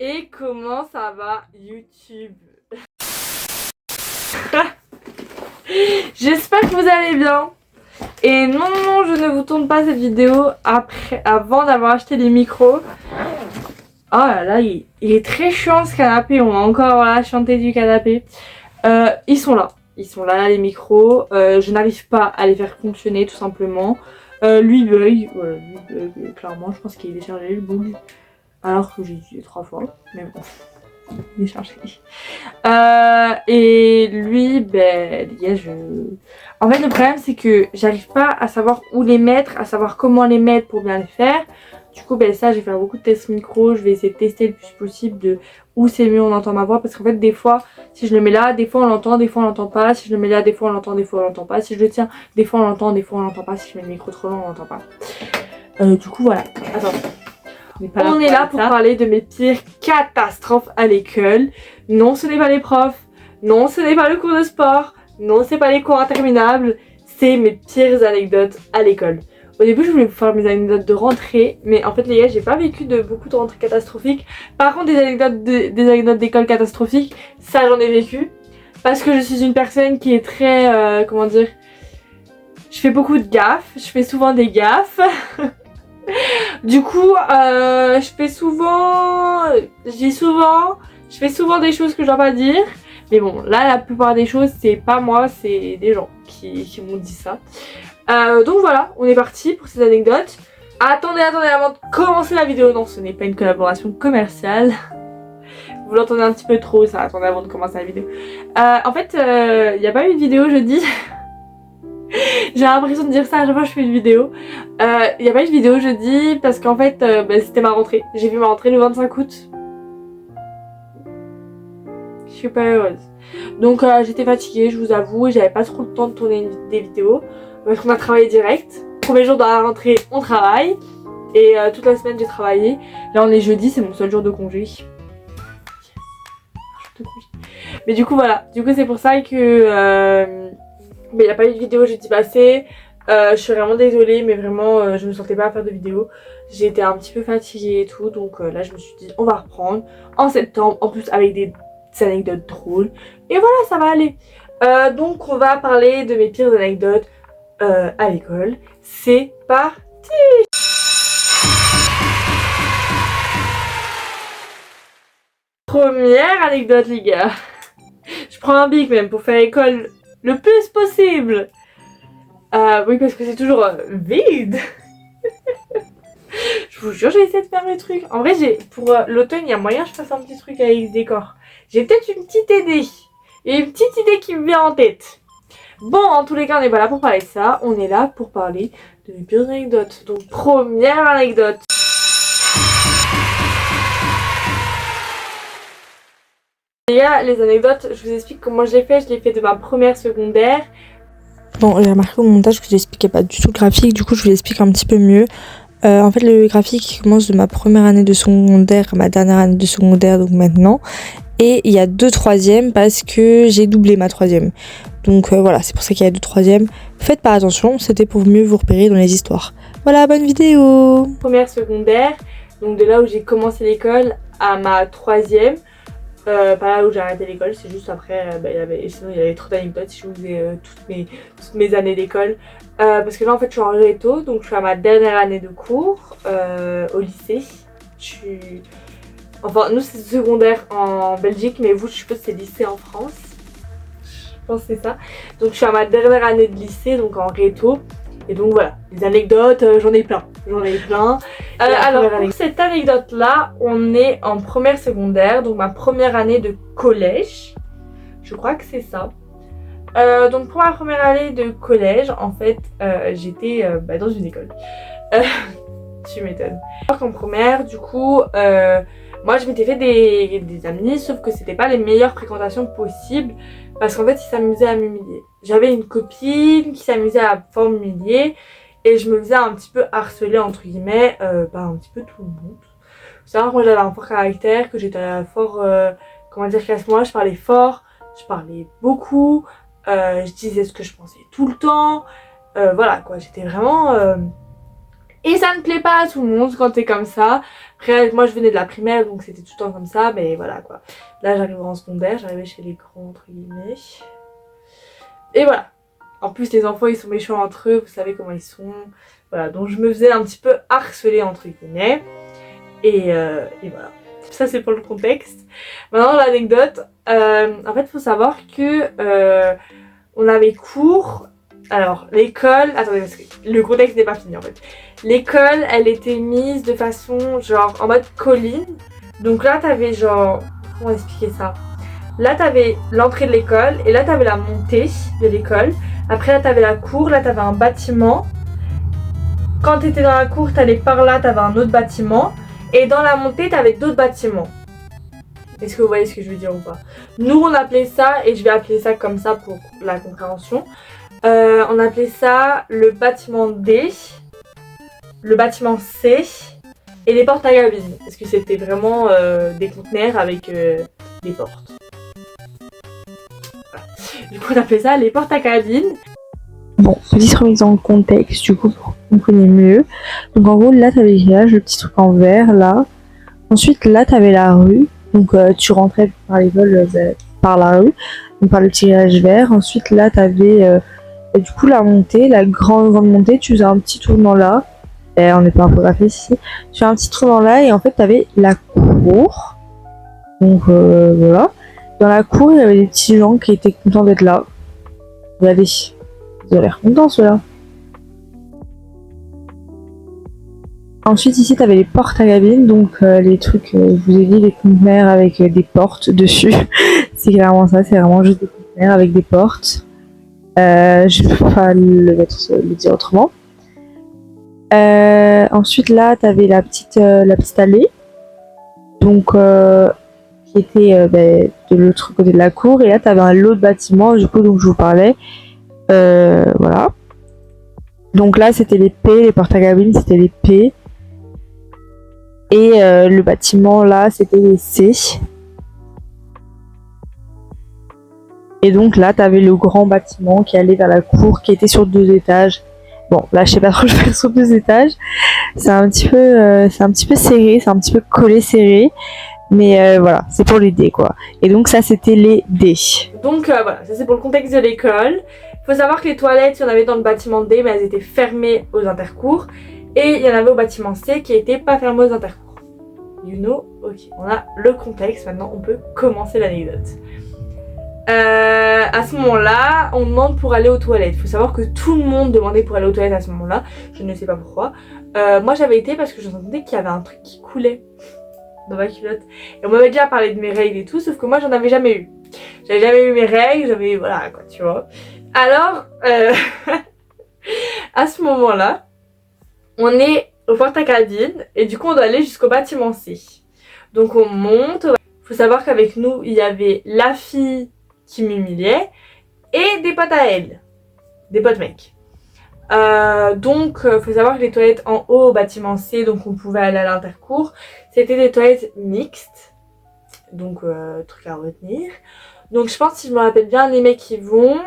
Et comment ça va YouTube? J'espère que vous allez bien. Et non, je ne vous tourne pas cette vidéo avant d'avoir acheté les micros. Oh là là, il est très chiant ce canapé. On va encore chanter du canapé. Ils sont là les micros. Je n'arrive pas à les faire fonctionner tout simplement. Lui bug, clairement. Je pense qu'il est déchargé le bug. Alors que j'ai utilisé 3 fois. Mais bon, il est chargé. Et lui, ben, les gars, en fait, le problème, c'est que j'arrive pas à savoir où les mettre, à savoir comment les mettre pour bien les faire. Du coup, ben, ça, je vais faire beaucoup de tests micro. Je vais essayer de tester le plus possible de où c'est mieux on entend ma voix. Parce qu'en fait, des fois, si je le mets là, des fois on l'entend, des fois on l'entend pas. Si je le mets là, des fois on l'entend, des fois on l'entend pas. Si je le tiens, des fois on l'entend, des fois on l'entend pas. Si je mets le micro trop loin, on l'entend pas. Du coup, voilà. Attends. On est là pour parler de mes pires catastrophes à l'école. Non, ce n'est pas les profs. Non, ce n'est pas le cours de sport. Non, c'est pas les cours interminables. C'est mes pires anecdotes à l'école. Au début, je voulais vous faire mes anecdotes de rentrée. Mais en fait, les gars, j'ai pas vécu beaucoup de rentrées catastrophiques. Par contre, des anecdotes d'école catastrophiques, ça j'en ai vécu. Parce que je suis une personne qui est très... comment dire... Je fais beaucoup de gaffes. Je fais souvent des gaffes. Du coup, je fais souvent des choses que je dois pas dire. Mais bon, là, la plupart des choses, c'est pas moi, c'est des gens qui m'ont dit ça. Donc voilà, on est parti pour ces anecdotes. Attendez, avant de commencer la vidéo. Non, ce n'est pas une collaboration commerciale. Vous l'entendez un petit peu trop, ça. Attendez avant de commencer la vidéo. En fait, il n'y a pas eu de vidéo jeudi. J'ai l'impression de dire ça à chaque fois que je fais une vidéo. Il n'y a pas eu de vidéo jeudi parce qu'en fait c'était ma rentrée. J'ai vu ma rentrée le 25 août. Je suis pas heureuse. Donc j'étais fatiguée, je vous avoue, et j'avais pas trop le temps de tourner des vidéos. Parce qu'on a travaillé direct. Premier jour de la rentrée, on travaille. Et toute la semaine j'ai travaillé. Là on est jeudi, c'est mon seul jour de congé. Yes. Mais du coup voilà, du coup c'est pour ça que... mais il n'y a pas eu de vidéo jeudi passé. Je suis vraiment désolée, mais vraiment je me sentais pas à faire de vidéo. J'ai été un petit peu fatiguée et tout, donc là je me suis dit on va reprendre en septembre, en plus avec des anecdotes drôles. Et voilà, ça va aller. Donc on va parler de mes pires anecdotes à l'école. C'est parti. Première anecdote les gars. Je prends un bic même pour faire école le plus possible. Oui, parce que c'est toujours vide. Je vous jure, j'ai essayé de faire le truc. En vrai, pour l'automne, il y a moyen que je fasse un petit truc avec ce décor. J'ai peut-être une petite idée. Il y a une petite idée qui me vient en tête. Bon, en tous les cas, on n'est pas là pour parler de ça. On est là pour parler de mes pires anecdotes. Donc, première anecdote. Les gars, les anecdotes, je vous explique comment je l'ai fait. Je l'ai fait de ma première secondaire. Bon, j'ai remarqué au montage que j'expliquais pas du tout le graphique, du coup je vous l'explique un petit peu mieux. En fait, le graphique commence de ma première année de secondaire à ma dernière année de secondaire, donc maintenant. Et il y a 2 troisièmes parce que j'ai doublé ma troisième. Donc voilà, c'est pour ça qu'il y a 2 troisièmes. Faites pas attention, c'était pour mieux vous repérer dans les histoires. Voilà, bonne vidéo. Première secondaire, donc de là où j'ai commencé l'école à ma troisième. Pas là où j'ai arrêté l'école, c'est juste après, sinon il y avait trop d'anecdotes si je vous faisais toutes mes années d'école. Parce que là en fait je suis en réto, donc je suis à ma dernière année de cours au lycée. Enfin nous c'est secondaire en Belgique, mais vous je suppose c'est lycée en France. Je pense que c'est ça. Donc je suis à ma dernière année de lycée, donc en réto. Et donc voilà, les anecdotes, j'en ai plein. Alors pour cette anecdote là, on est en première secondaire, donc ma première année de collège. Je crois que c'est ça. Donc pour ma première année de collège, en fait, j'étais dans une école. Tu m'étonnes. En première, du coup, moi je m'étais fait des amis, sauf que c'était pas les meilleures fréquentations possibles. Parce qu'en fait, ils s'amusaient à m'humilier. J'avais une copine qui s'amusait à fort m'humilier. Et je me faisais un petit peu harceler, entre guillemets, par un petit peu tout le monde. Faut savoir que moi, j'avais un fort caractère, que j'étais fort, classe-moi. Je parlais fort, je parlais beaucoup. Je disais ce que je pensais tout le temps. Voilà, quoi. J'étais vraiment Et ça ne plaît pas à tout le monde quand t'es comme ça. Après, moi je venais de la primaire donc c'était tout le temps comme ça, mais voilà quoi. Là j'arrive en secondaire, j'arrivais chez les grands entre guillemets. Et voilà. En plus les enfants ils sont méchants entre eux, vous savez comment ils sont. Voilà, donc je me faisais un petit peu harceler entre guillemets. Et voilà. Ça c'est pour le contexte. Maintenant l'anecdote. En fait il faut savoir que on avait cours. Alors l'école. Attendez parce que le contexte n'est pas fini en fait. L'école elle était mise de façon genre en mode colline. Donc là t'avais genre. Comment expliquer ça? Là t'avais l'entrée de l'école et là t'avais la montée de l'école. Après là t'avais la cour, là t'avais un bâtiment. Quand t'étais dans la cour t'allais par là, t'avais un autre bâtiment. Et dans la montée t'avais d'autres bâtiments. Est-ce que vous voyez ce que je veux dire ou pas? Nous on appelait ça, et je vais appeler ça comme ça pour la compréhension. On appelait ça le bâtiment D, le bâtiment C et les portes à cabine. Parce que c'était vraiment des conteneurs avec des portes. Voilà. Du coup on appelait ça les portes à cabine. Bon, petite remise en contexte du coup pour que vous compreniez mieux. Donc en gros là t'avais le petit truc en vert là. Ensuite là t'avais la rue. Donc tu rentrais par l'école par la rue, donc par le petit grillage vert. Ensuite là t'avais du coup la montée, la grande montée, tu faisais un petit tournant là. Et on n'est pas infographié ici. Tu fais un petit tournant là et en fait t'avais la cour. Donc voilà. Dans la cour il y avait des petits gens qui étaient contents d'être là. Regardez, ils ont l'air contents ceux-là. Ensuite ici t'avais les portes à cabine, donc les trucs, je vous ai dit, les conteneurs avec des portes dessus. C'est clairement ça, c'est vraiment juste des conteneurs avec des portes. Je vais pas le dire autrement. Ensuite là t'avais la petite allée, donc qui était de l'autre côté de la cour, et là t'avais un autre bâtiment du coup dont je vous parlais. Voilà. Donc là c'était les P, les portes à cabine c'était les P. Et le bâtiment là c'était les C. Et donc là t'avais le grand bâtiment qui allait vers la cour, qui était sur 2 étages. Bon là je sais pas trop le faire sur 2 étages. C'est un petit peu serré, c'est un petit peu collé serré. Mais voilà, c'est pour les D quoi. Et donc ça c'était les D. Donc voilà, ça c'est pour le contexte de l'école. Il faut savoir que les toilettes, il y en avait dans le bâtiment D, mais elles étaient fermées aux intercours. Et il y en avait au bâtiment C qui n'étaient pas fermées aux intercours. You know? Ok, on a le contexte, maintenant on peut commencer l'anecdote. À ce moment-là, on demande pour aller aux toilettes. Il faut savoir que tout le monde demandait pour aller aux toilettes à ce moment-là. Je ne sais pas pourquoi. Moi j'avais été parce que j'entendais qu'il y avait un truc qui coulait dans ma culotte. Et on m'avait déjà parlé de mes règles et tout, sauf que moi j'en avais jamais eu. J'avais jamais eu mes règles, j'avais... Voilà quoi, tu vois. Alors, à ce moment-là, on est au porte à cabine et du coup on doit aller jusqu'au bâtiment C. Donc on monte. Il faut savoir qu'avec nous, il y avait la fille qui m'humiliait et des potes à elle. Des potes mecs. Donc, faut savoir que les toilettes en haut au bâtiment C, donc on pouvait aller à l'intercours, c'était des toilettes mixtes. Donc, truc à retenir. Donc, je pense, si je me rappelle bien, les mecs qui vont,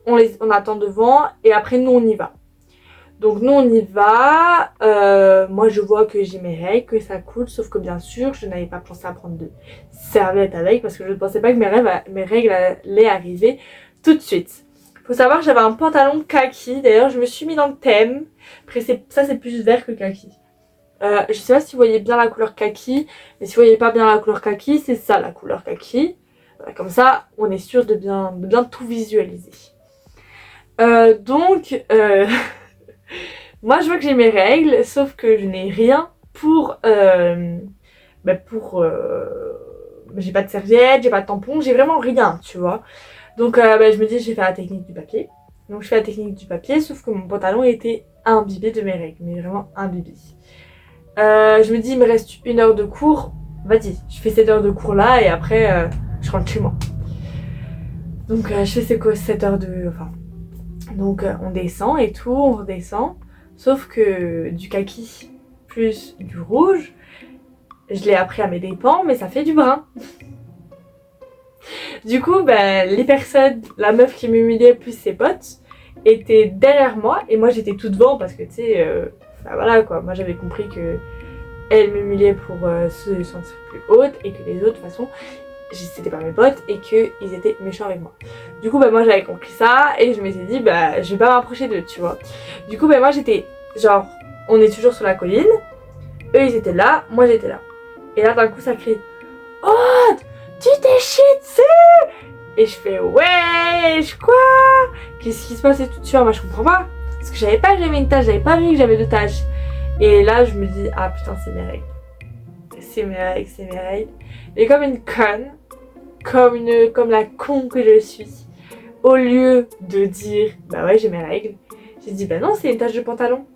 on attend devant et après nous on y va. Donc nous on y va, moi je vois que j'ai mes règles, que ça coule, sauf que bien sûr je n'avais pas pensé à prendre de serviette avec parce que je ne pensais pas que mes règles allaient arriver tout de suite. Faut savoir que j'avais un pantalon kaki, d'ailleurs je me suis mis dans le thème, après ça c'est plus vert que kaki. Je sais pas si vous voyez bien la couleur kaki, mais si vous voyez pas bien la couleur kaki, c'est ça la couleur kaki. Comme ça on est sûr de bien tout visualiser. Donc... moi je vois que j'ai mes règles, sauf que je n'ai rien pour... j'ai pas de serviette, j'ai pas de tampon, j'ai vraiment rien, tu vois. Donc je me dis je vais faire la technique du papier. Donc je fais la technique du papier, sauf que mon pantalon était imbibé de mes règles, mais vraiment imbibé. Je me dis il me reste 1 heure de cours, vas-y, je fais cette heure de cours là et après je rentre chez moi. Donc je fais 7 heures de... Donc on descend et tout, on redescend. Sauf que du kaki plus du rouge, je l'ai appris à mes dépens, mais ça fait du brun. Du coup, les personnes, la meuf qui m'humiliait plus ses potes, était derrière moi et moi j'étais tout devant parce que tu sais, bah voilà quoi, moi j'avais compris que elle m'humiliait pour se sentir plus haute et que les autres de toute façon c'était pas mes potes et qu'ils étaient méchants avec moi. Du coup bah moi j'avais compris ça et je m'étais dit bah je vais pas m'approcher d'eux, tu vois. Du coup bah moi j'étais genre, on est toujours sur la colline, eux ils étaient là, moi j'étais là. Et là d'un coup ça crie « Oh, tu t'es chié dessus !» Et je fais « Wesh, quoi ? Qu'est-ce qui se passe et tout de suite ?» Moi je comprends pas. Parce que j'avais pas que j'avais une tache, j'avais pas vu que j'avais 2 taches. Et là je me dis « Ah putain c'est mes règles. C'est mes règles, c'est mes règles. » Et comme une conne, comme la con que je suis, au lieu de dire « Bah ouais j'ai mes règles », j'ai dit « Bah non c'est une tache de pantalon. »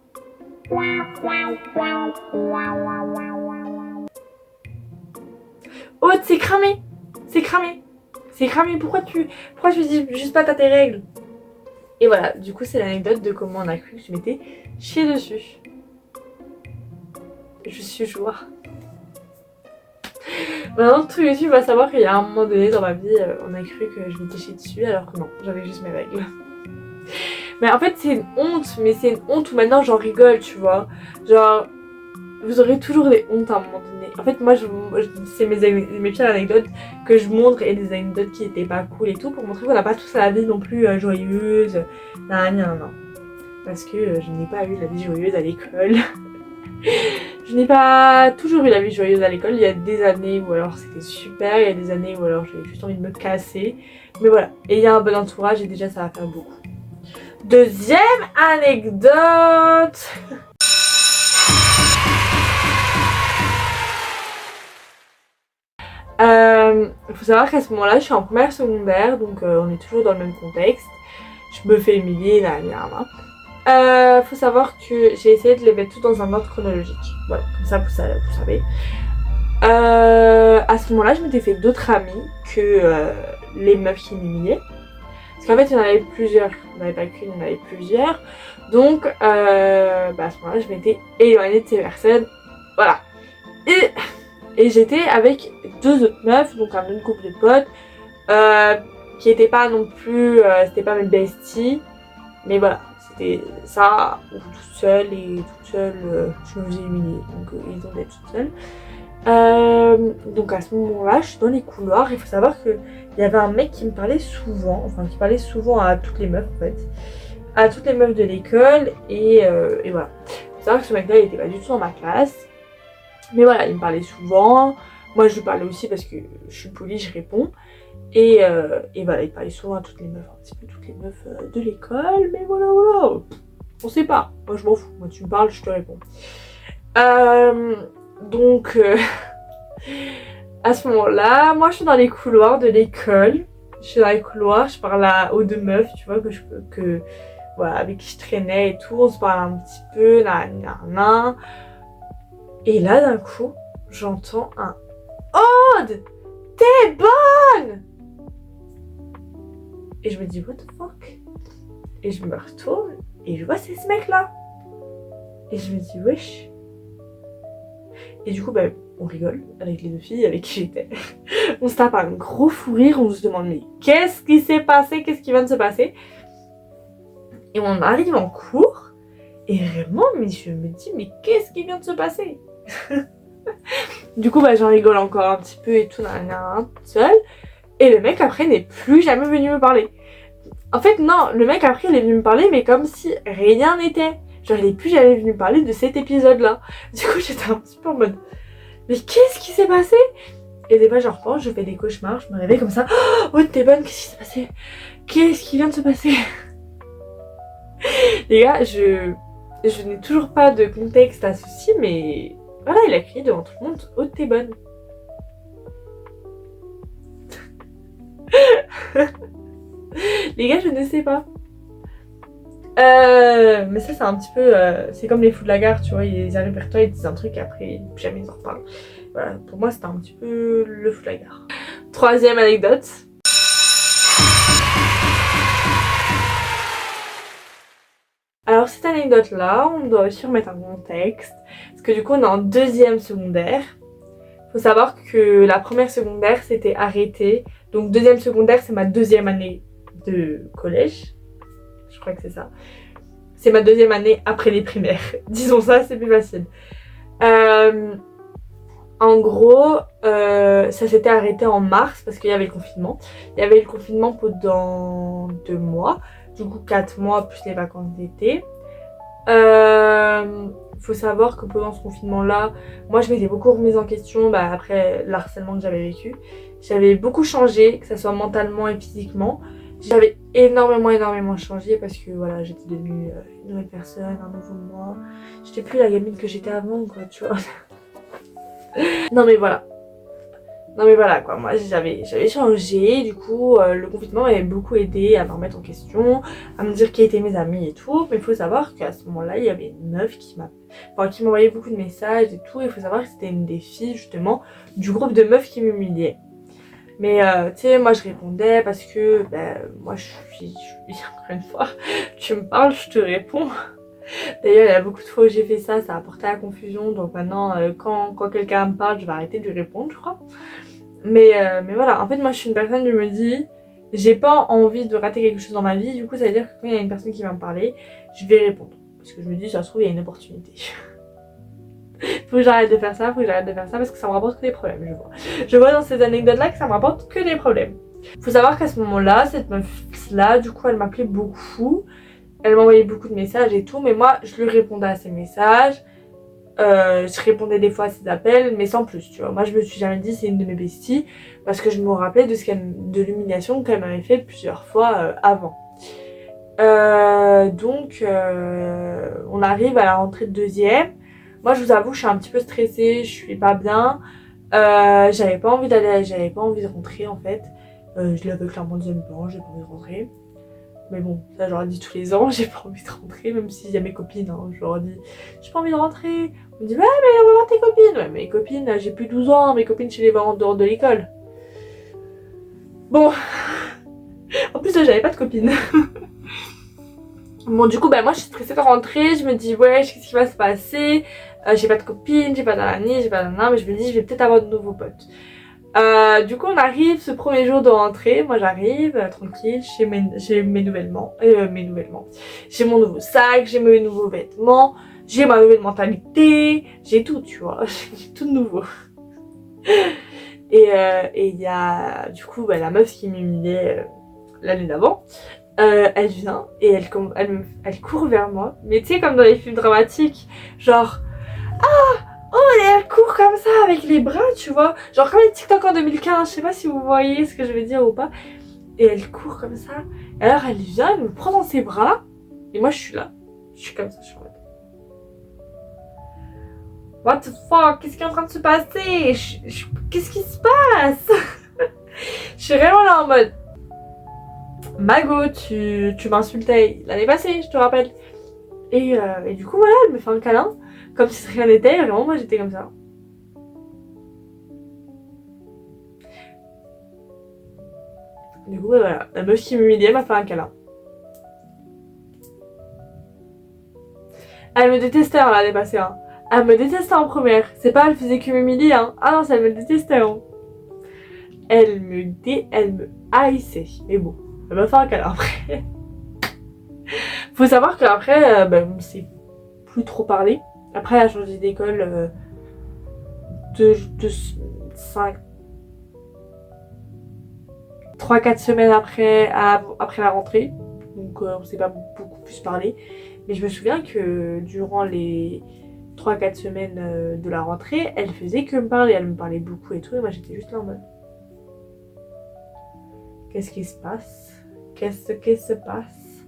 Oh, c'est cramé. C'est cramé. C'est cramé. Pourquoi tu dis juste pas t'as tes règles? Et voilà, du coup c'est l'anecdote de comment on a cru que je m'étais chiée dessus. Je suis joie. Maintenant tout YouTube va savoir qu'il y a un moment donné dans ma vie, on a cru que je m'étais chiée dessus alors que non, j'avais juste mes règles. Mais en fait c'est une honte, mais c'est une honte où maintenant j'en rigole, tu vois. Genre, vous aurez toujours des hontes à un moment donné. En fait moi c'est mes pires anecdotes que je montre et des anecdotes qui étaient pas cool et tout pour montrer qu'on n'a pas tous la vie non plus joyeuse. Non. Parce que je n'ai pas eu la vie joyeuse à l'école. Je n'ai pas toujours eu la vie joyeuse à l'école. Il y a des années où alors c'était super, il y a des années où alors j'avais juste envie de me casser. Mais voilà, et il y a un bon entourage et déjà ça va faire beaucoup. Deuxième anecdote. Faut savoir qu'à ce moment-là, je suis en première secondaire, donc on est toujours dans le même contexte. Je me fais humilier, faut savoir que j'ai essayé de les mettre tout dans un ordre chronologique. Voilà, comme ça vous savez. À ce moment-là, je m'étais fait d'autres amis que les meufs qui m'humiliaient. Parce qu'en fait, il y en avait plusieurs. Il n'y en avait pas qu'une, il y en avait plusieurs. Donc, à ce moment-là, je m'étais éloignée de ces personnes. Voilà. Et j'étais avec 2 autres meufs, donc un autre couple de potes, qui n'étaient pas non plus, c'était pas mes besties, mais voilà, c'était ça, ou toute seule, je me faisais humilier, donc ils ont d'être toutes seules. Donc à ce moment-là, je suis dans les couloirs, il faut savoir qu'il y avait un mec qui me parlait souvent, qui parlait souvent à toutes les meufs en fait, à toutes les meufs de l'école, et voilà. Il faut savoir que ce mec-là, il était pas du tout dans ma classe. Mais voilà, il me parlait souvent. Moi, je lui parlais aussi parce que je suis polie, je réponds. Et voilà, il parlait souvent à toutes les meufs, un petit peu toutes les meufs de l'école. Mais voilà. On sait pas. Moi, je m'en fous. Moi, tu me parles, je te réponds. Donc, à ce moment-là, moi, je suis dans les couloirs de l'école. Je suis dans les couloirs, je parle aux 2 meufs, tu vois, voilà, avec qui je traînais et tout. On se parle un petit peu, Et là, d'un coup, j'entends un « Aude, t'es bonne !» Et je me dis « What the fuck ?» Et je me retourne et je vois c'est ce mec-là. Et je me dis « Wesh !» Et du coup, on rigole avec les 2 filles avec qui j'étais. On se tape un gros fou rire, on se demande « Mais qu'est-ce qui s'est passé ? Qu'est-ce qui vient de se passer ?» Et on arrive en cours et vraiment, mais je me dis « Mais qu'est-ce qui vient de se passer ?» Du coup j'en rigole encore un petit peu et tout toute seule. Et le mec après n'est plus jamais venu me parler. En fait non, le mec après il est venu me parler mais comme si rien n'était. Genre il est plus jamais venu me parler de cet épisode là. Du coup j'étais un petit peu en mode mais qu'est-ce qui s'est passé? Et des fois je repense, je fais des cauchemars, je me réveille comme ça. Oh t'es bonne, qu'est-ce qui s'est passé? Qu'est-ce qui vient de se passer? Les gars, je n'ai toujours pas de contexte à ceci mais voilà, il a crié devant tout le monde « Oh, t'es bonne !» Les gars, je ne sais pas. Mais ça, c'est un petit peu... c'est comme les fous de la gare, tu vois. Ils arrivent vers toi, ils disent un truc et après, jamais ils en reparlent. Voilà, pour moi, c'était un petit peu le fou de la gare. Troisième anecdote. Alors cette anecdote-là, on doit aussi remettre un contexte, parce que du coup on est en 2e secondaire. Faut savoir que la première secondaire s'était arrêtée, donc 2e secondaire c'est ma 2e année de collège. je crois que c'est ça. C'est ma deuxième année après les primaires. Disons ça, c'est plus facile. En gros, ça s'était arrêté en mars parce qu'il y avait le confinement. Il y avait le confinement pendant 2 mois. Du coup, 4 mois plus les vacances d'été. Faut savoir que pendant ce confinement-là, moi je m'étais beaucoup remise en question après l'harcèlement que j'avais vécu. J'avais beaucoup changé, que ce soit mentalement et physiquement. J'avais énormément changé parce que voilà, j'étais devenue une nouvelle personne, un nouveau moi. J'étais plus la gamine que j'étais avant, quoi, tu vois. Non mais voilà quoi, moi j'avais changé, du coup le confinement m'avait beaucoup aidé à me remettre en question, à me dire qui étaient mes amis et tout, mais il faut savoir qu'à ce moment-là il y avait une meuf qui m'envoyait beaucoup de messages et tout, il faut savoir que c'était une des filles justement du groupe de meufs qui m'humiliaient. Mais tu sais, moi je répondais parce que moi je suis encore une fois, tu me parles, je te réponds. D'ailleurs, il y a beaucoup de fois où j'ai fait ça, ça a porté à la confusion. Donc maintenant, quand quelqu'un me parle, je vais arrêter de lui répondre, je crois. Mais voilà, en fait, moi je suis une personne, je me dis, j'ai pas envie de rater quelque chose dans ma vie. Du coup, ça veut dire que quand il y a une personne qui va me parler, je vais répondre. Parce que je me dis, ça se trouve, il y a une opportunité. Faut que j'arrête de faire ça, parce que ça me rapporte que des problèmes, je vois. Je vois dans ces anecdotes-là que ça me rapporte que des problèmes. Faut savoir qu'à ce moment-là, cette meuf-là, du coup, elle m'appelait beaucoup. Elle m'envoyait beaucoup de messages et tout, mais moi, je lui répondais à ses messages. Je répondais des fois à ses appels, mais sans plus, tu vois. Moi, je me suis jamais dit c'est une de mes besties, parce que je me rappelais de l'humiliation qu'elle m'avait fait plusieurs fois avant. Donc, on arrive à la rentrée de deuxième. Moi, je vous avoue, je suis un petit peu stressée, je suis pas bien. J'avais pas envie de rentrer en fait. Je l'avais clairement dit à mes parents, j'ai pas envie de rentrer. Mais bon, ça je leur ai dit tous les ans, j'ai pas envie de rentrer, même s'il y a mes copines, hein, je leur ai dit, j'ai pas envie de rentrer. On me dit, ouais, mais on va voir tes copines. Ouais, mes copines, j'ai plus 12 ans, mes copines, je les vois en dehors de l'école. Bon, en plus, là, j'avais pas de copines. Bon, du coup, moi, je suis stressée de rentrer, je me dis, ouais, qu'est-ce qui va se passer? J'ai pas de copines, j'ai pas d'année, j'ai pas d'année, mais je me dis, je vais peut-être avoir de nouveaux potes. Du coup on arrive ce premier jour de rentrée, moi j'arrive tranquille, j'ai mes nouvellements, j'ai mon nouveau sac, j'ai mes nouveaux vêtements, j'ai ma nouvelle mentalité, j'ai tout, tu vois, j'ai tout de nouveau. Et il y a du coup la meuf qui m'humiliait l'année d'avant, elle vient et elle court vers moi, mais tu sais comme dans les films dramatiques, genre oh, elle court comme ça avec les bras, tu vois. Genre comme les TikTok en 2015, je sais pas si vous voyez ce que je veux dire ou pas. Et elle court comme ça. Et alors elle vient, elle me prend dans ses bras. Et moi je suis là. Je suis comme ça, je suis en mode. What the fuck? Qu'est-ce qui est en train de se passer? Qu'est-ce qui se passe? Je suis vraiment là en mode. Mago, tu m'insultais l'année passée, je te rappelle. Et du coup voilà, elle me fait un câlin. Comme si rien n'était, et vraiment moi j'étais comme ça. Du coup voilà, la meuf qui m'humiliait m'a fait un câlin. Elle me détestait hein, l'année passée. Hein. Elle me détestait en première. C'est pas elle faisait que m'humilier. Hein. Ah non, ça elle me détestait. Hein. Elle me haïssait. Mais bon, elle m'a fait un câlin après. Faut savoir qu'après, on s'est plus trop parlé. Après, elle a changé d'école de 3-4 semaines après la rentrée. Donc, on s'est pas beaucoup plus parlé. Mais je me souviens que durant les 3-4 semaines de la rentrée, elle faisait que me parler. Elle me parlait beaucoup et tout. Et moi, j'étais juste là en mode. Qu'est-ce qui se passe? Qu'est-ce qui se passe?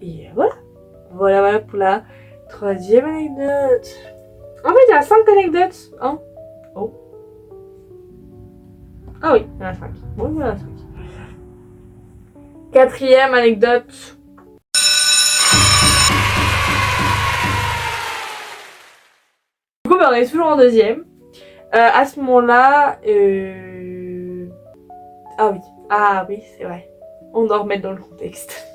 Et voilà. Voilà pour la 3e anecdote. En fait, il y a 5 anecdotes. Hein? Oh. Ah oui, il y en a 5. Bon, il y en a 5. 4e anecdote. Du coup, on est toujours en 2e. À ce moment-là, Ah oui, c'est vrai. On doit remettre dans le contexte.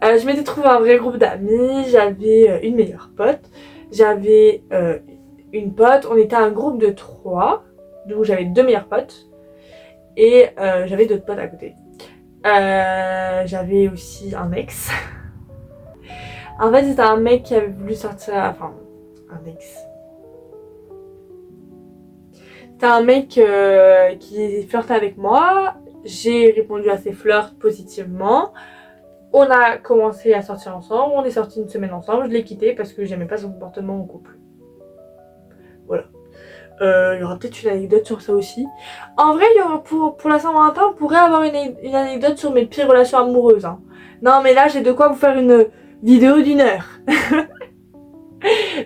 Je m'étais trouvé un vrai groupe d'amis, j'avais une meilleure pote, j'avais une pote, on était un groupe de 3, donc j'avais 2 meilleures potes et j'avais d'autres potes à côté. J'avais aussi un ex. En fait, c'était un mec qui avait voulu sortir... Enfin, un ex. C'était un mec qui flirtait avec moi. J'ai répondu à ses flirts positivement. On a commencé à sortir ensemble. On est sorti une semaine ensemble. Je l'ai quitté parce que j'aimais pas son comportement en couple. Voilà. Il y aura peut-être une anecdote sur ça aussi. En vrai, il y aura pour la Saint-Valentin, on pourrait avoir une anecdote sur mes pires relations amoureuses. Hein. Non, mais là, j'ai de quoi vous faire une vidéo d'1 heure.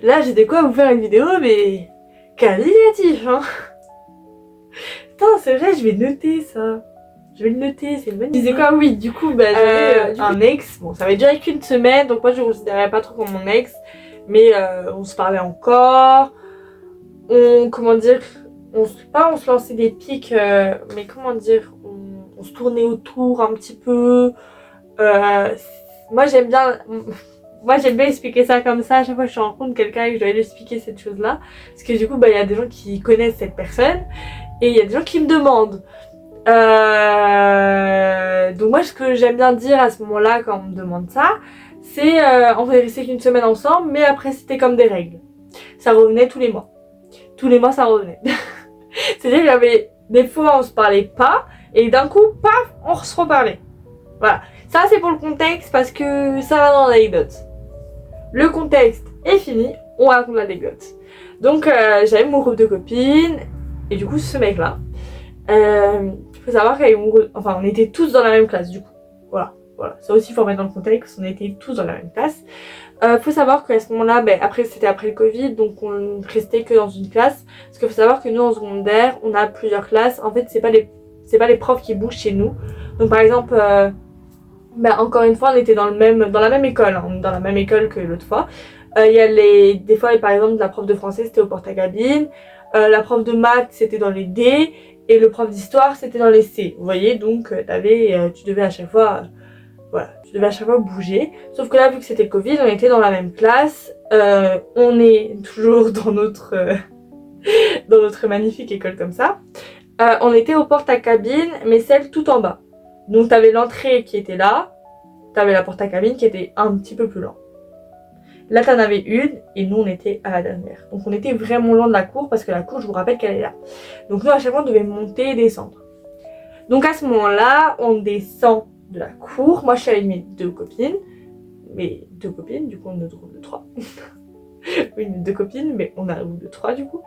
Là, j'ai de quoi vous faire une vidéo, mais qualitatif, hein. Putain, c'est vrai, je vais noter ça. Je vais le noter, c'est une bonne idée. Je disais quoi? Oui, du coup, bah, j'avais un ex. Bon, ça avait duré qu'une semaine, donc moi, je ne considérais pas trop comme mon ex. Mais on se parlait encore. Comment dire, on se lançait des pics, mais comment dire, on se tournait autour un petit peu. Moi j'aime bien expliquer ça comme ça à chaque fois que je rencontre quelqu'un et que je dois lui expliquer cette chose là, parce que du coup bah il y a des gens qui connaissent cette personne et il y a des gens qui me demandent. Donc moi ce que j'aime bien dire à ce moment là quand on me demande ça, c'est on va rester qu'une semaine ensemble, mais après c'était comme des règles, ça revenait tous les mois. Tous les mois ça revenait. C'est-à-dire qu'il y avait des fois on se parlait pas et d'un coup paf on se reparlait. Voilà, ça c'est pour le contexte parce que ça va dans l'anecdote. Le contexte est fini, on raconte l'anecdote. Donc j'avais mon groupe de copines et du coup ce mec là, faut savoir qu'avec mon groupe, enfin on était tous dans la même classe du coup. Voilà, ça aussi il faut remettre dans le contexte, on était tous dans la même classe. Faut savoir qu'à ce moment-là, c'était après le Covid, donc on restait que dans une classe. Parce qu'il faut savoir que nous en secondaire, on a plusieurs classes. En fait, c'est pas les profs qui bougent chez nous. Donc par exemple, encore une fois, on était dans la même école, hein, dans la même école que l'autre fois. Il y a des fois, par exemple, la prof de français c'était au porte-à-cabine, la prof de maths c'était dans les D, et le prof d'histoire c'était dans les C. Vous voyez, donc tu devais à chaque fois. Voilà, je devais à chaque fois bouger. Sauf que là, vu que c'était le Covid, on était dans la même classe. On est toujours dans notre magnifique école comme ça. On était aux portes à cabine, mais celle tout en bas. Donc t'avais l'entrée qui était là, t'avais la porte à cabine qui était un petit peu plus loin. Là t'en avais une, et nous on était à la dernière. Donc on était vraiment loin de la cour, parce que la cour, je vous rappelle qu'elle est là. Donc nous à chaque fois on devait monter et descendre. Donc à ce moment-là, on descend de la cour. Moi je suis avec mes deux copines, du coup on est au groupe de 3. Oui, mes deux copines, mais on a un groupe de 3 du coup.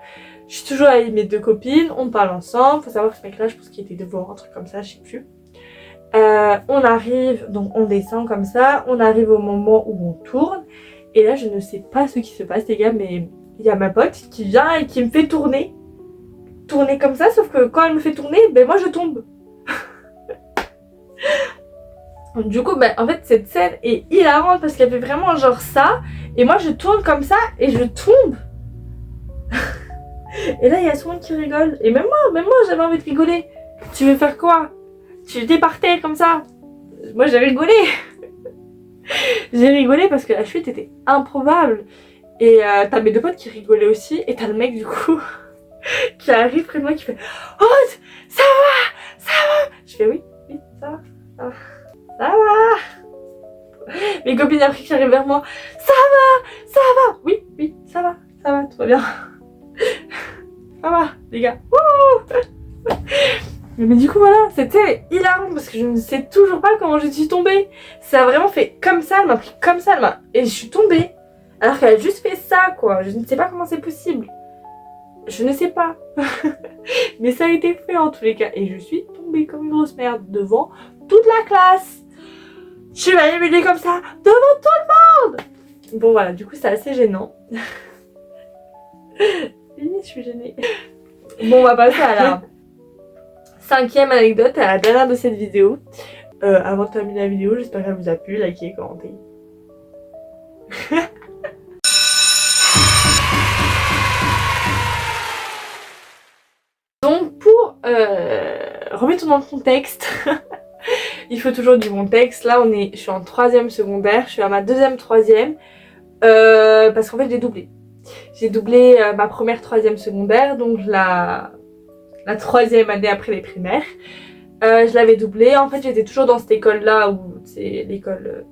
Je suis toujours avec mes deux copines, on parle ensemble. Faut savoir que ce mec là, je pense qu'il était devant, un truc comme ça, je sais plus. On arrive, donc on descend comme ça, on arrive au moment où on tourne, et là je ne sais pas ce qui se passe les gars, mais il y a ma pote qui vient et qui me fait tourner comme ça, sauf que quand elle me fait tourner, moi je tombe. Du coup, en fait, cette scène est hilarante parce qu'elle fait vraiment genre ça. Et moi, je tourne comme ça et je tombe. Et là, il y a tout le monde qui rigole. Et même moi, j'avais envie de rigoler. Tu veux faire quoi? Tu étais par terre comme ça. Moi, j'ai rigolé. J'ai rigolé parce que la chute était improbable. Et t'as mes deux potes qui rigolaient aussi. Et t'as le mec, du coup, qui arrive près de moi qui fait « Oh, ça va. Je fais « Oui, ça va. Ça va. » Mes copines après qui arrivent vers moi, ça va. Oui, ça va, tout va bien. Ça va, les gars. Wouh. Mais du coup voilà, c'était hilarant parce que je ne sais toujours pas comment je suis tombée. Ça a vraiment fait comme ça, elle m'a pris comme ça, et je suis tombée. Alors qu'elle a juste fait ça quoi, je ne sais pas comment c'est possible. Je ne sais pas. Mais ça a été fait en tous les cas. Et je suis tombée comme une grosse merde devant toute la classe. Je suis humiliée comme ça devant tout le monde. Bon voilà, du coup c'est assez gênant. Oui, je suis gênée. Bon, on va passer à la 5e anecdote, à la dernière de cette vidéo. Avant de terminer la vidéo, j'espère qu'elle vous a plu, likez, commentez. Donc pour remettre dans le contexte, il faut toujours du contexte. Là je suis en 3e secondaire, je suis à ma 2e 3e, parce qu'en fait j'ai doublé. J'ai doublé ma première 3e secondaire, donc la 3e année après les primaires. Je l'avais doublé. En fait, j'étais toujours dans cette école-là où c'est l'école...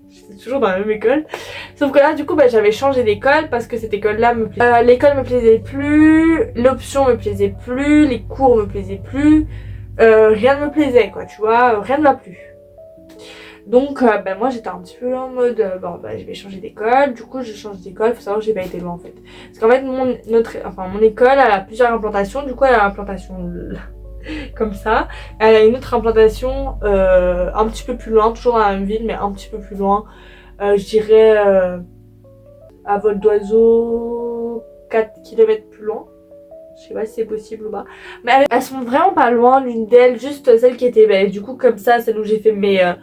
j'étais toujours dans la même école. Sauf que là, du coup, j'avais changé d'école parce que cette école-là me plaisait. L'école me plaisait plus, l'option me plaisait plus, les cours me plaisaient plus. Rien ne me plaisait, quoi, tu vois, rien ne va plus. Donc, moi, j'étais un petit peu en mode, je vais changer d'école. Du coup, je change d'école. Faut savoir que j'ai pas été loin, en fait. Parce qu'en fait, mon école, elle a plusieurs implantations. Du coup, elle a l'implantation comme ça. Elle a une autre implantation un petit peu plus loin, toujours dans la même ville, mais un petit peu plus loin. Je dirais à vol d'oiseau 4 km plus loin. Je sais pas si c'est possible ou pas. Mais elles sont vraiment pas loin l'une d'elles, juste celle qui était du coup comme ça, celle où j'ai fait mes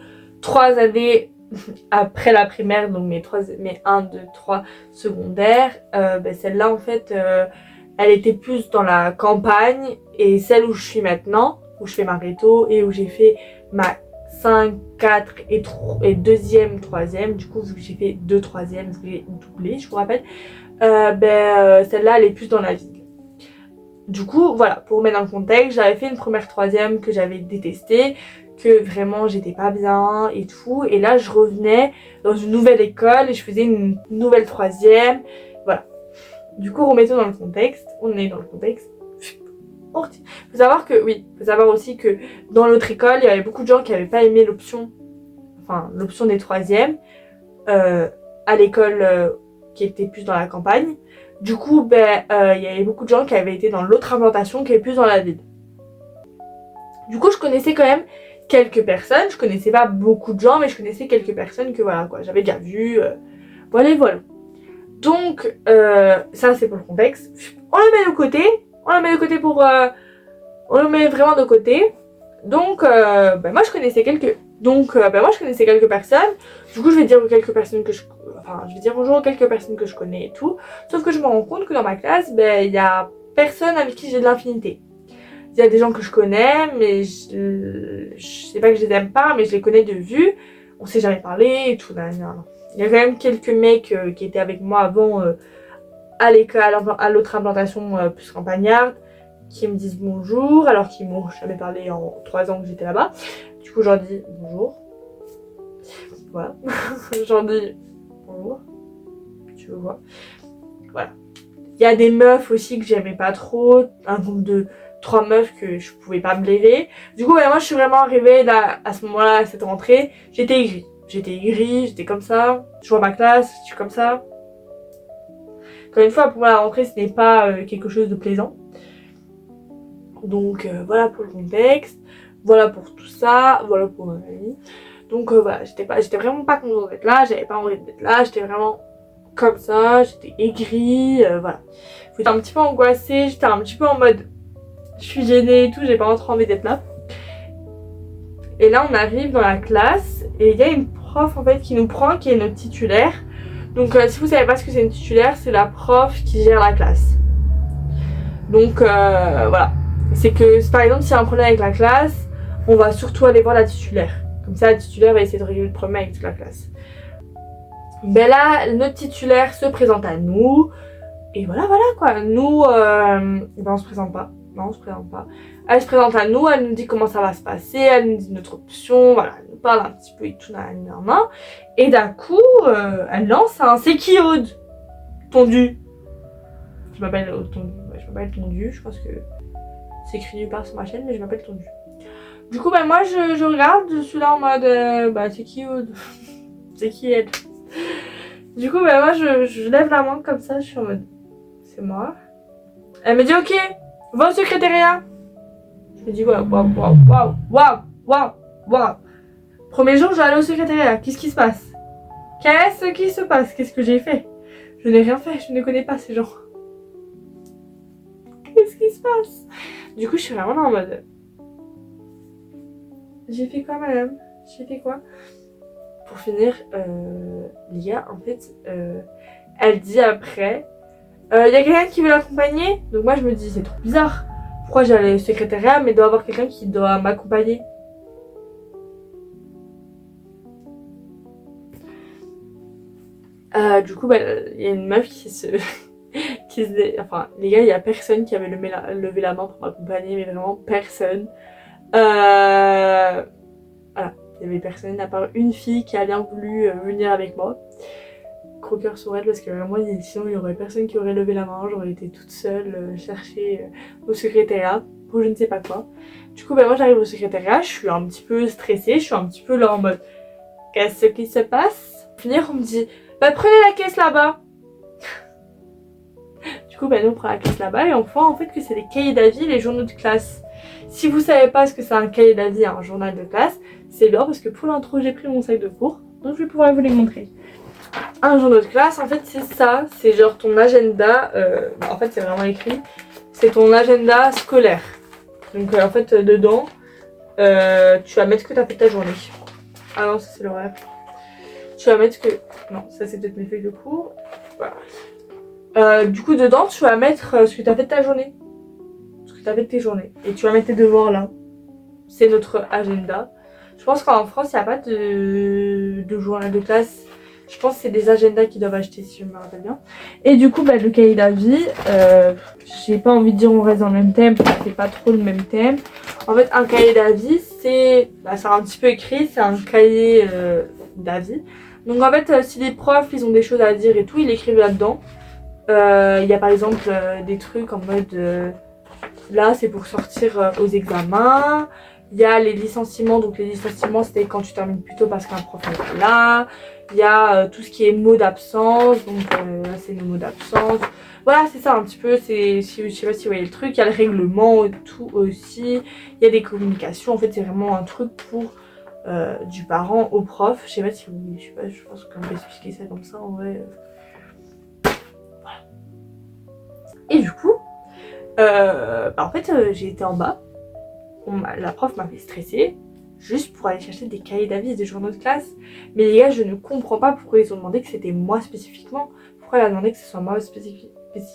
3 années après la primaire, donc mes 1, 2, 3 secondaires. Celle-là en fait, elle était plus dans la campagne, et celle où je suis maintenant, où je fais ma réto et où j'ai fait ma 5, 4 et deuxième, troisième, du coup vu que j'ai fait 2 troisièmes, je voulais doubler, je vous rappelle, celle-là elle est plus dans la ville. Du coup, voilà, pour remettre dans le contexte, j'avais fait une première troisième que j'avais détestée, que vraiment j'étais pas bien et tout. Et là, je revenais dans une nouvelle école et je faisais une nouvelle troisième. Voilà. Du coup, remettons dans le contexte. On est dans le contexte. Faut savoir aussi que dans l'autre école, il y avait beaucoup de gens qui n'avaient pas aimé l'option des troisièmes à l'école qui était plus dans la campagne. Du coup, il y avait beaucoup de gens qui avaient été dans l'autre implantation qui est plus dans la ville. Du coup, je connaissais quand même quelques personnes. Je connaissais pas beaucoup de gens, mais je connaissais quelques personnes que voilà quoi, j'avais déjà vues. Voilà. Donc, ça c'est pour le contexte. On le met de côté. On le met vraiment de côté. Donc, moi je connaissais quelques personnes. Du coup, je vais dire quelques personnes je vais dire bonjour aux quelques personnes que je connais et tout. Sauf que je me rends compte que dans ma classe, il y a personne avec qui j'ai de l'infinité. Il y a des gens que je connais, mais je sais pas que je les aime pas, mais je les connais de vue. On s'est jamais parlé et tout. Il y a quand même quelques mecs qui étaient avec moi avant à l'école, à l'autre implantation plus campagnarde, qui me disent bonjour, alors qu'ils m'ont jamais parlé en 3 ans que j'étais là-bas. Du coup, j'en dis bonjour. Voilà. J'en dis bonjour. Tu vois. Voilà. Il y a des meufs aussi que j'aimais pas trop. Un groupe de 3 meufs que je pouvais pas me blairer. Du coup, moi, je suis vraiment arrivée là, à ce moment-là, à cette rentrée. J'étais aigrie, j'étais comme ça. Je vois ma classe, je suis comme ça. Encore une fois, pour moi, la rentrée, ce n'est pas quelque chose de plaisant. Donc, voilà pour le contexte. Voilà pour tout ça. Voilà pour ma famille. Donc, voilà, j'étais vraiment pas contente d'être là. J'avais pas envie d'être là. J'étais vraiment comme ça. J'étais aigrie. Voilà. J'étais un petit peu angoissée. J'étais un petit peu en mode... Je suis gênée et tout. J'ai pas trop envie d'être là. Et là, on arrive dans la classe. Et il y a une prof, en fait, qui nous prend, qui est notre titulaire. Donc, si vous savez pas ce que c'est une titulaire, c'est la prof qui gère la classe. Donc, voilà. C'est que, par exemple, s'il y a un problème avec la classe, on va surtout aller voir la titulaire. Comme ça, la titulaire va essayer de régler le problème avec toute la classe. Là, notre titulaire se présente à nous. Et voilà quoi. Nous, on se présente pas. Non, on se présente pas. Elle se présente à nous, elle nous dit comment ça va se passer, elle nous dit notre option, voilà, elle nous parle un petit peu et tout, et d'un coup, elle lance un c'est qui Aude Tondu. Je m'appelle Tondu, je pense que c'est écrit nulle part sur ma chaîne, mais je m'appelle Tondu. Du coup, moi je regarde, je suis là en mode, c'est qui Aude c'est qui elle? Du coup, moi je lève la main comme ça, je suis en mode, c'est moi. Elle me dit ok, va au secrétariat. Je me dis waouh. Premier jour, je vais aller au secrétariat. Qu'est-ce qui se passe? Qu'est-ce que j'ai fait? Je n'ai rien fait, je ne connais pas ces gens. Qu'est-ce qui se passe? Du coup, je suis vraiment en mode... J'ai fait quoi, madame? J'ai fait quoi? Pour finir, Lia, en fait, elle dit après... y a quelqu'un qui veut l'accompagner? Donc moi, je me dis, c'est trop bizarre. Pourquoi j'allais au secrétariat, mais il doit y avoir quelqu'un qui doit m'accompagner? Du coup, il y a une meuf qui Enfin, les gars, il y a personne qui avait levé la main pour m'accompagner, mais vraiment personne. Voilà, il y avait personne à part une fille qui a bien voulu venir avec moi. Gros cœur sur elle parce que vraiment, sinon il y aurait personne qui aurait levé la main. J'aurais été toute seule chercher au secrétariat pour je ne sais pas quoi. Du coup, moi j'arrive au secrétariat, je suis un petit peu stressée, je suis un petit peu là en mode qu'est-ce qui se passe? Finir, on me dit prenez la caisse là-bas. Du coup, nous on prend la caisse là-bas et on voit en fait que c'est les cahiers d'avis, les journaux de classe. Si vous savez pas ce que c'est un cahier d'avis, un journal de classe, c'est bien parce que pour l'intro j'ai pris mon sac de cours, donc je vais pouvoir vous les montrer. Un journal de classe, en fait c'est ça, c'est genre ton agenda, en fait c'est vraiment écrit, c'est ton agenda scolaire. Donc en fait dedans, tu vas mettre ce que tu as fait ta journée. Ah non, ça c'est l'horaire. Tu vas mettre ce que... Non, ça c'est peut-être mes feuilles de cours. Voilà. Du coup dedans tu vas mettre ce que tu as fait de ta journée. Ce que tu as fait de tes journées. Et tu vas mettre tes devoirs là. C'est notre agenda. Je pense qu'en France il n'y a pas de journal de classe. Je pense que c'est des agendas qu'ils doivent acheter si je me rappelle bien. Et du coup le cahier d'avis, j'ai pas envie de dire on reste dans le même thème parce que c'est pas trop le même thème. En fait un cahier d'avis c'est un petit peu écrit, c'est un cahier d'avis. Donc en fait si les profs ils ont des choses à dire et tout, ils l'écrivent là-dedans. Il y a par exemple des trucs en mode là c'est pour sortir aux examens. Il y a les licenciements, donc les licenciements c'était quand tu termines plus tôt parce qu'un prof n'est pas là. Il y a tout ce qui est mots d'absence, donc là c'est nos mots d'absence. Voilà, c'est ça un petit peu, je sais pas si vous voyez le truc. Il y a le règlement et tout aussi. Il y a des communications, en fait c'est vraiment un truc pour du parent au prof. Je sais pas si vous, je pense qu'on peut expliquer ça comme ça en vrai. Voilà. Et du coup, en fait j'ai été en bas. La prof m'a fait stresser juste pour aller chercher des cahiers d'avis et des journaux de classe. Mais les gars, je ne comprends pas pourquoi ils ont demandé que c'était moi spécifiquement. Pourquoi elle a demandé que ce soit moi spécifiquement. Parce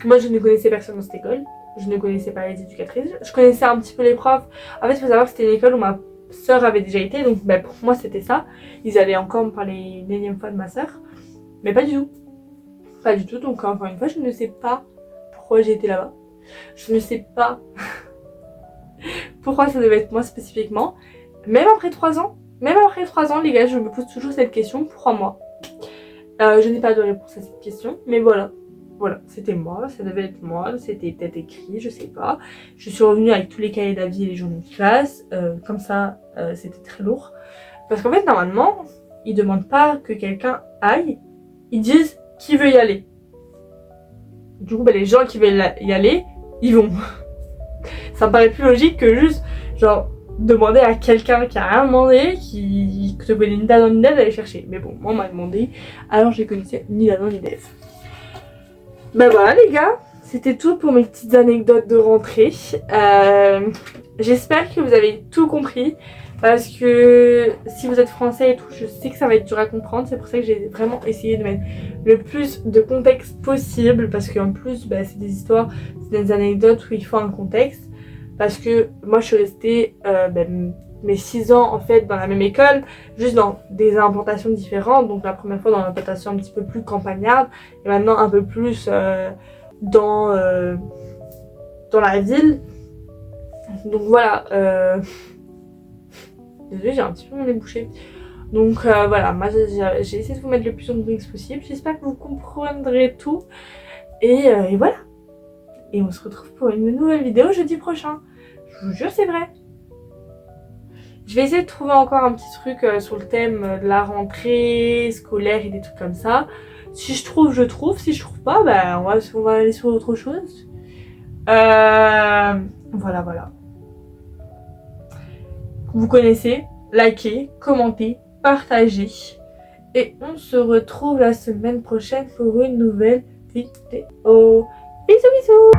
que moi, je ne connaissais personne dans cette école. Je ne connaissais pas les éducatrices. Je connaissais un petit peu les profs. En fait, il faut savoir que c'était une école où ma soeur avait déjà été. Donc pour moi, c'était ça. Ils allaient encore me parler une énième fois de ma soeur. Mais pas du tout. Pas du tout, donc encore une fois je ne sais pas pourquoi j'ai été là-bas. Je ne sais pas pourquoi ça devait être moi spécifiquement. Même après 3 ans les gars, je me pose toujours cette question, pourquoi moi? Je n'ai pas de réponse à cette question, mais voilà, c'était moi, ça devait être moi, c'était peut-être écrit, je sais pas. Je suis revenue avec tous les cahiers d'avis et les journaux de classe, comme ça c'était très lourd. Parce qu'en fait normalement, ils demandent pas que quelqu'un aille, ils disent qui veut y aller. Du coup les gens qui veulent y aller, ils vont. Ça me paraît plus logique que juste genre demander à quelqu'un qui a rien demandé, qui te connaît ni d'Adam ni d'Ève d'aller chercher. Mais bon, moi on m'a demandé, alors je les connaissais ni d'Adam ni d'Ève. Voilà les gars, c'était tout pour mes petites anecdotes de rentrée. J'espère que vous avez tout compris. Parce que si vous êtes français et tout, je sais que ça va être dur à comprendre. C'est pour ça que j'ai vraiment essayé de mettre le plus de contexte possible. Parce qu'en plus, c'est des histoires, c'est des anecdotes où il faut un contexte. Parce que moi, je suis restée mes 6 ans en fait dans la même école, juste dans des implantations différentes. Donc la première fois dans l'implantation un petit peu plus campagnarde. Et maintenant un peu plus dans la ville. Donc voilà. Désolée, j'ai un petit peu mon nez bouché. Donc voilà, moi j'ai essayé de vous mettre le plus de contexte possible. J'espère que vous comprendrez tout. Et voilà. Et on se retrouve pour une nouvelle vidéo jeudi prochain. Je vous jure, c'est vrai. Je vais essayer de trouver encore un petit truc sur le thème de la rentrée scolaire et des trucs comme ça. Si je trouve, je trouve. Si je trouve pas, on va aller sur autre chose. Voilà. Vous connaissez, likez, commentez, partagez. Et on se retrouve la semaine prochaine pour une nouvelle vidéo. Bisous bisous.